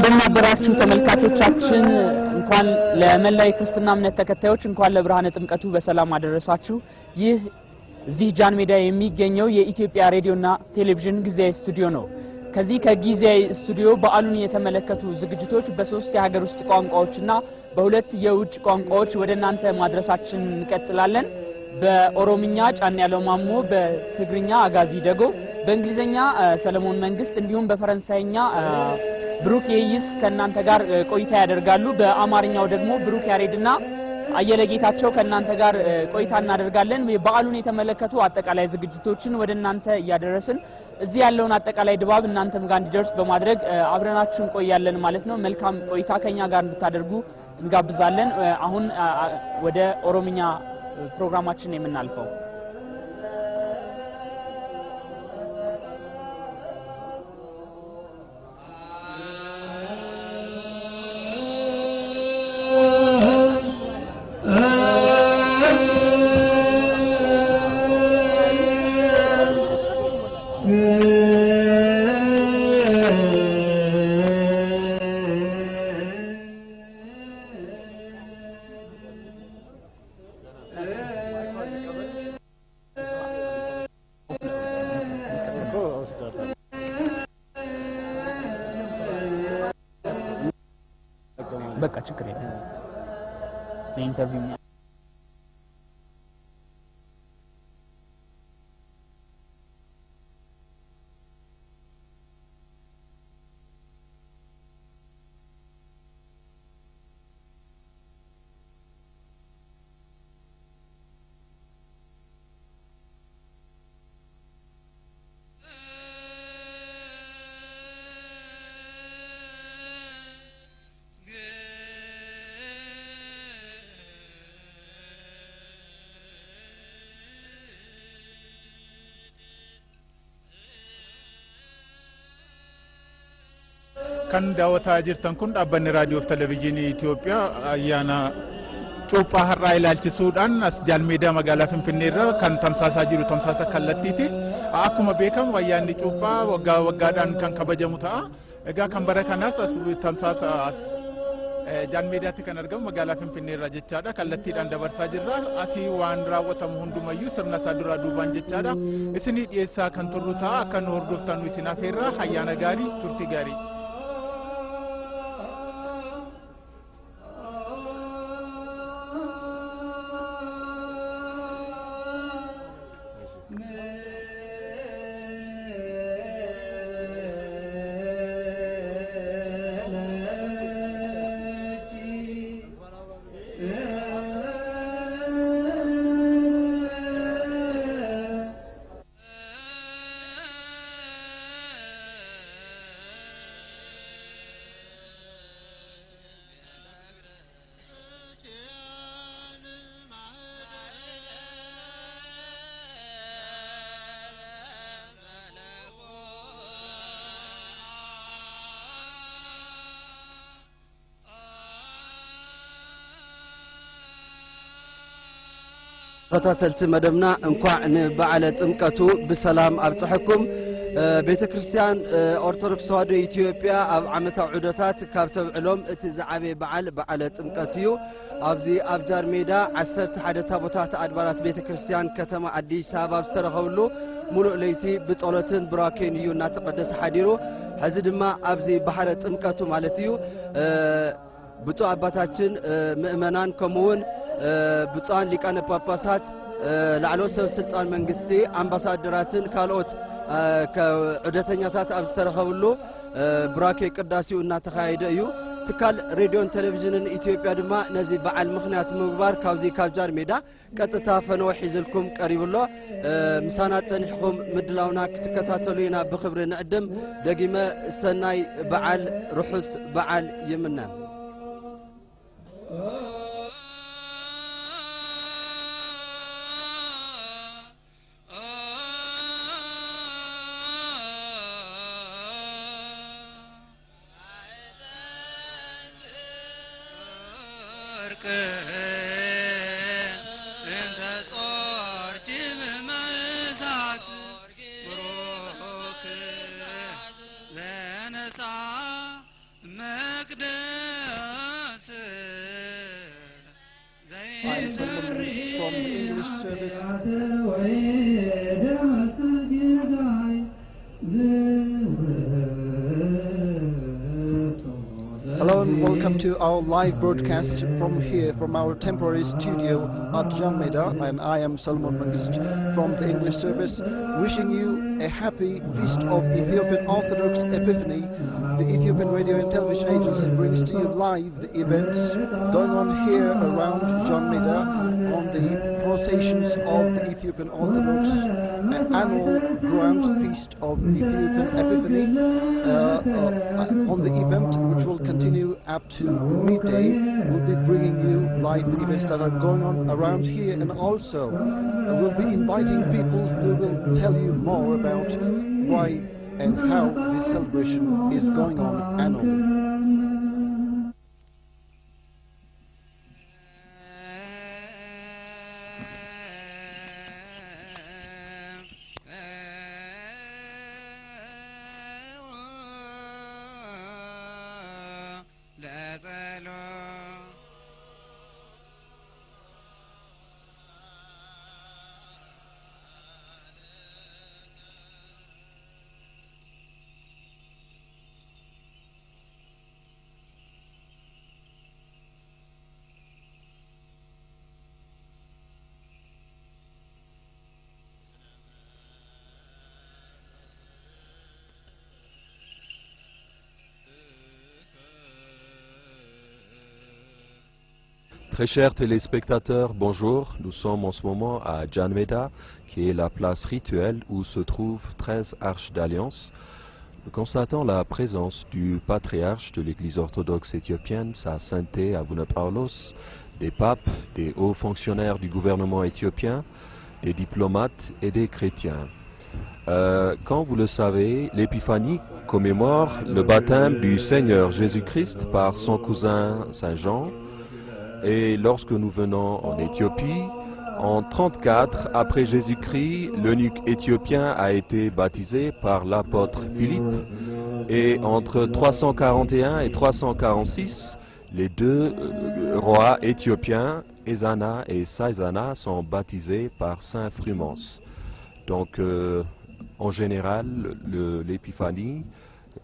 እንደምናደራችሁ ተመልካቾቻችን እንኳን ለመላው ክርስቲና እምነት ተከታዮች እንኳን ለብርሃነ ጥምቀቱ በሰላም አደረሳችሁ። ይህ እዚህ ጃን ሜዳ የሚገኘው የኢትዮጵያ ሬዲዮና ቴሌቪዥን ጊዜያዊ ስቱዲዮ ነው። ከዚህ ከጊዜያዊ ስቱዲዮ በዓሉን የተመለከቱ ዝግጅቶች በሶስት የሀገር ውስጥ ቋንቋዎችና በሁለት የውጭ ቋንቋዎች ወደናንተ ማድረሳችን እንቀጥላለን። በኦሮምኛ ጫን ያለው ማሞ፣ በትግርኛ አጋዚ ደጎ፣ በእንግሊዘኛ ሰለሞን መንግስት እንዲሁም በፈረንሳይኛ ብሩክ የይስ ከናንተ ጋር ቆይታ ያደርጋሉ። በአማርኛው ደግሞ ብሩክ ያሬድና አየለ ጌታቸው ከናንተ ጋር ቆይታ እናደርጋለን። በዓሉን የተመለከቱ አጠቃላይ ዝግጅቶችን ወደናንተ ያደረስን እዚህ ያለውን አጠቃላይ ድባብ እናንተም ጋር እንዲደርስ በማድረግ አብረናችሁ እንቆያለን ማለት ነው። መልካም ቆይታ ከኛ ጋር እንድታደርጉ እንጋብዛለን። አሁን ወደ ኦሮምኛ ፕሮግራማችን የምናልፈው በቃ ችግር የለም ለኢንተርቪው kan daawwataa jirtan kun dhaabbanni raadiyoo fi televiizyinii Itoophiyaa ayyaana cuuphaa har'aa ilaalchisuudhaan as jaalmeedaa magaalaa Finfinnee irraa kan tamsaasaa jiru tamsaasa kallattiiti. Akkuma beekamu ayyaanni cuuphaa waggaa waggaadhaan kan kabajamu ta'a. Egaa kan bara kanaas as tamsaasa as jaalmeedaatti kan argamu magaalaa Finfinnee irraa jechaadha. Kallattiidhaan dabarsaa jirra. Asii waan raawwatamu hundumayyuu sirna isaa duraa duubaan jechaadha. Isinii dhiyeessaa kan turru ta'a. Akka nu hordoftan isin affeerra. Ayyaana gaarii, turtii gaarii. ተከታተልቲ መደብና እንኳን በዓለ ጥምቀቱ በሰላም አብጽሕኩም። ቤተ ክርስቲያን ኦርቶዶክስ ተዋሕዶ ኢትዮጵያ ኣብ ዓመታዊ ዑደታት ካብ ተብዕሎም እቲ ዝዓበ በዓለ ጥምቀት እዩ። ኣብዚ ኣብ ጃን ሜዳ 11 ታቦታት ኣድባራት ቤተ ክርስቲያን ከተማ አዲስ አበባ ዝተረኸብሉ ሙሉእ ለይቲ ብጸሎትን ብራኬን እዩ እናተቀደሰ ሓዲሩ። ሕዚ ድማ ኣብዚ በዓለ ጥምቀቱ ማለት እዩ ብፁዕ አባታችን ምእመናን ከምኡውን ብፁዓን ሊቃነ ጳጳሳት ላዕሎ ሰብ ስልጣን መንግስቲ አምባሳደራትን ካልኦት ከዑደተኛታት ኣብ ዝተረኸብሉ ብራኬ ቅዳሴው እናተኻየደ እዩ። ትካል ሬድዮን ቴሌቪዥንን ኢትዮጵያ ድማ ነዚ በዓል ምኽንያት ምግባር ካብዚ ካብ ጃን ሜዳ ቀጥታ ፈነወ ሒዝልኩም ቀሪብሎ ምሳና ጸኒሕኩም ምድላውና ክትከታተሉ ኢና ብኽብሪ ንዕድም። ደጊመ ሰናይ በዓል ርሑስ በዓል ይምነ። Sa I'm Solomon from the English service. Hello and welcome to our live broadcast from here, from our temporary studio at Jan Meda, and I am Solomon Mangist from the English service, wishing you a happy Feast of Ethiopian Orthodox Epiphany. The Ethiopian Radio and Television Agency brings to you live the events going on here around Jan Meda on the processions of the Ethiopian Orthodox annual Grand Feast of Ethiopian Epiphany on the event, which will continue up to midday. We'll be bringing you live the events that are going on around here, and also we'll be inviting people who will tell you more about why and how this celebration is going on annually. Très chers téléspectateurs, bonjour. Nous sommes en ce moment à Jan Meda, qui est la place rituelle où se trouvent 13 arches d'alliance. Nous constatons la présence du patriarche de l'Église orthodoxe éthiopienne, Sa Sainteté Abuna Paulos, des papes, des hauts fonctionnaires du gouvernement éthiopien, des diplomates et des chrétiens. Comme vous le savez, l'Épiphanie commémore le baptême du Seigneur Jésus-Christ par son cousin Saint Jean. Et lorsque nous venons en Éthiopie, en 34 après Jésus-Christ, l'eunuque éthiopien a été baptisé par l'apôtre Philippe. Et entre 341 et 346, les deux rois éthiopiens, Ezana et Saizana, sont baptisés par Saint Frumens. Donc, en général, l'Épiphanie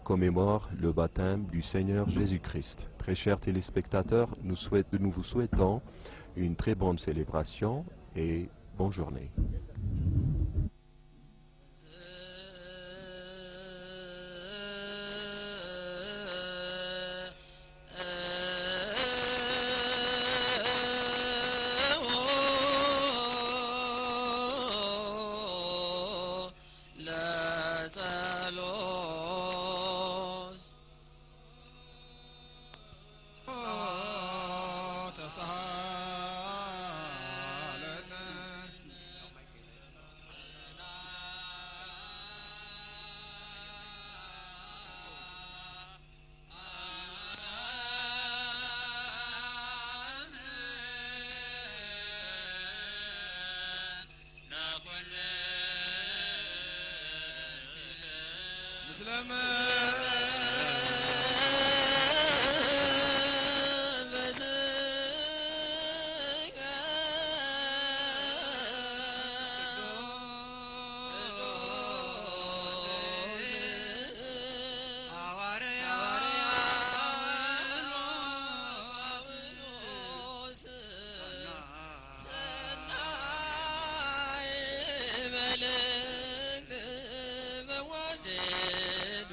commémore le baptême du Seigneur Jésus-Christ. Très chers téléspectateurs, nous vous souhaitons une très bonne célébration et bonne journée.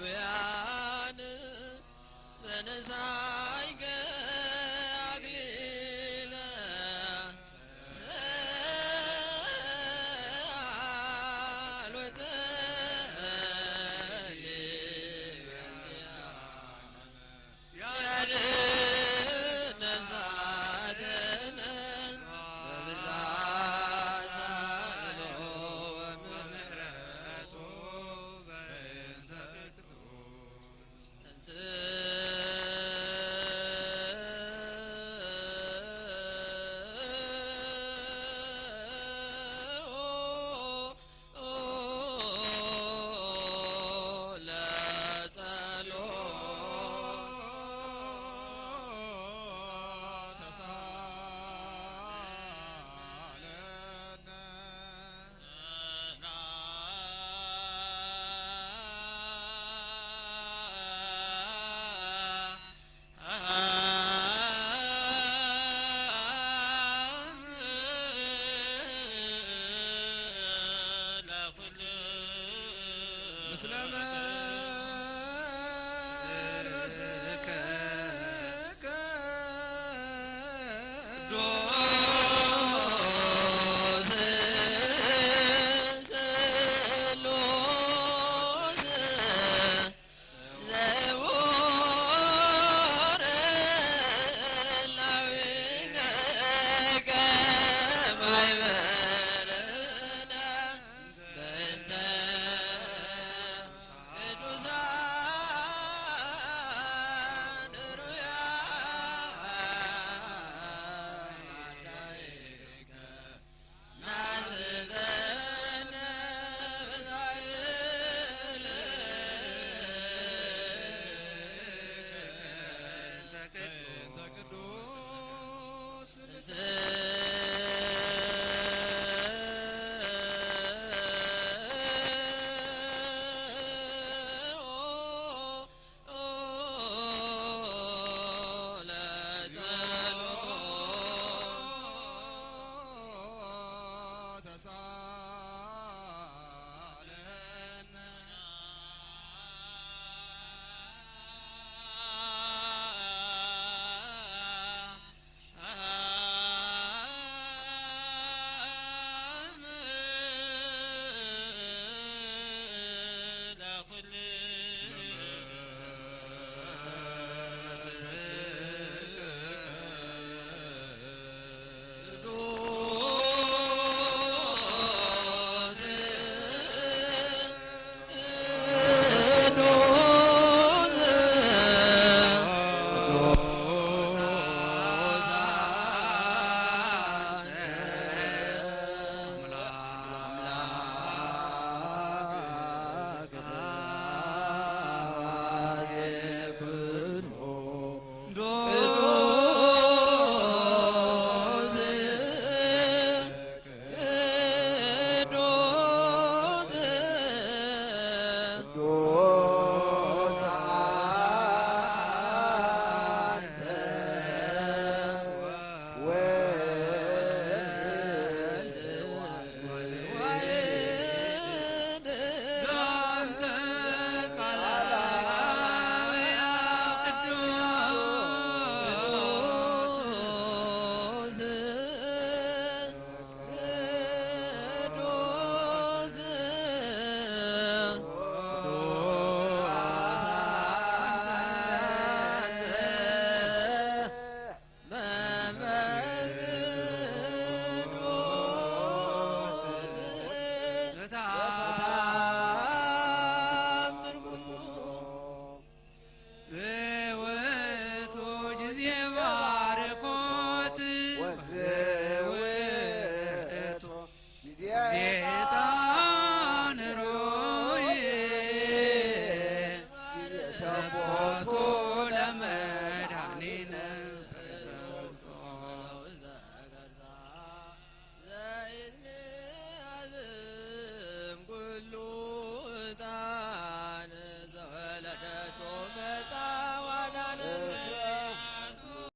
Yeah. أسلم